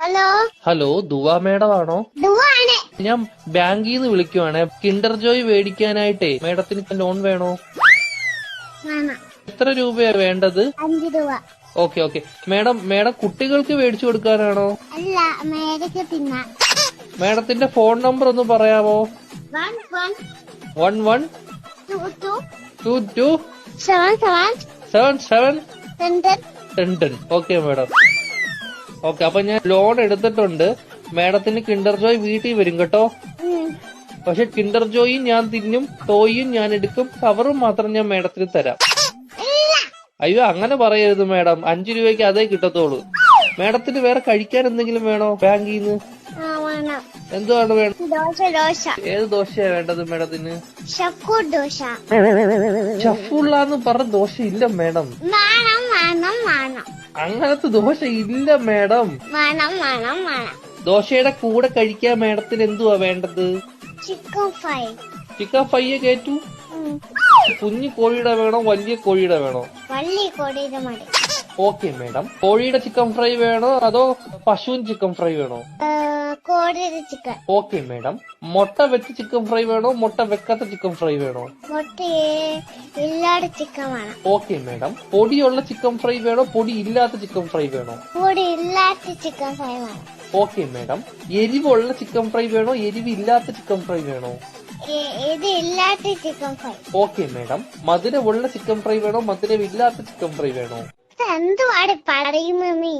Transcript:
Hello hello ദുവ madam ആണോ? ദുവാണ്. ഞാൻ ബാങ്കിൽ നിന്ന് വിളിക്കുവാണ്. കിൻഡർ ജോയ് മേടിക്കാനായിട്ടേ മേഡത്തിന് ലോൺ വേണോ? വേണം. എത്ര രൂപയാ വേണ്ടത്? 5 രൂപ. ഓക്കെ മേഡം കുട്ടികൾക്ക് മേടിച്ചു കൊടുക്കാനാണോ? അല്ല, മേടിക്ക് തിന്നാൻ. മേഡത്തിന്റെ ഫോൺ നമ്പർ ഒന്ന് പറയാമോ? 11 22 77 10. Okay madam. ഓക്കെ, അപ്പൊ ഞാൻ ലോൺ എടുത്തിട്ടുണ്ട്. മേഡത്തിന് കിൻഡർ ജോയ് വീട്ടിൽ വരും കേട്ടോ. പക്ഷെ കിൻഡർ ജോയും ഞാൻ തിന്നും, ടോയും ഞാൻ എടുക്കും, കവറും മാത്രം ഞാൻ മേഡത്തിന് തരാം. അയ്യോ, അങ്ങനെ പറയരുത് മേഡം. 5 രൂപയ്ക്ക് അതേ കിട്ടത്തോളൂ. മേഡത്തിന് വേറെ കഴിക്കാൻ എന്തെങ്കിലും വേണോ ബാങ്കിൽ നിന്ന്? എന്തുവാണ് വേണം? ഏത് ദോശയാ വേണ്ടത് മേഡത്തിന്? ഷഫുള്ളാന്ന് പറഞ്ഞ ദോശ ഇല്ല മേഡം. അങ്ങനത്തെ ദോശ ഇല്ല മേഡം. ദോശയുടെ കൂടെ കഴിക്കാൻ മേഡത്തിന് എന്തുവാ വേണ്ടത്? ചിക്കൻ ഫ്രൈ കേറ്റു. കുഞ്ഞു കോഴിയുടെ വേണോ വലിയ കോഴിയുടെ വേണോ? Okay madam. കോഴിയുടെ ചിക്കൻ ഫ്രൈ വേണോ അതോ പശുവിൻ ചിക്കൻ ഫ്രൈ വേണോ? Okay madam. മുട്ട വെച്ച് ചിക്കൻ ഫ്രൈ വേണോ മുട്ട വെക്കാത്ത ചിക്കൻ ഫ്രൈ വേണോ? Okay madam. പൊടിയുള്ള ചിക്കൻ ഫ്രൈ വേണോ പൊടി ഇല്ലാത്ത ചിക്കൻ ഫ്രൈ വേണോ? Okay madam. എരിവുള്ള ചിക്കൻ ഫ്രൈ വേണോ എരിവില്ലാത്ത ചിക്കൻ ഫ്രൈ വേണോ? Okay madam. മധുരമുള്ള ചിക്കൻ ഫ്രൈ വേണോ മധുരമില്ലാത്ത ചിക്കൻ ഫ്രൈ വേണോ? എന്തുവാണ് പറയുന്ന നീ?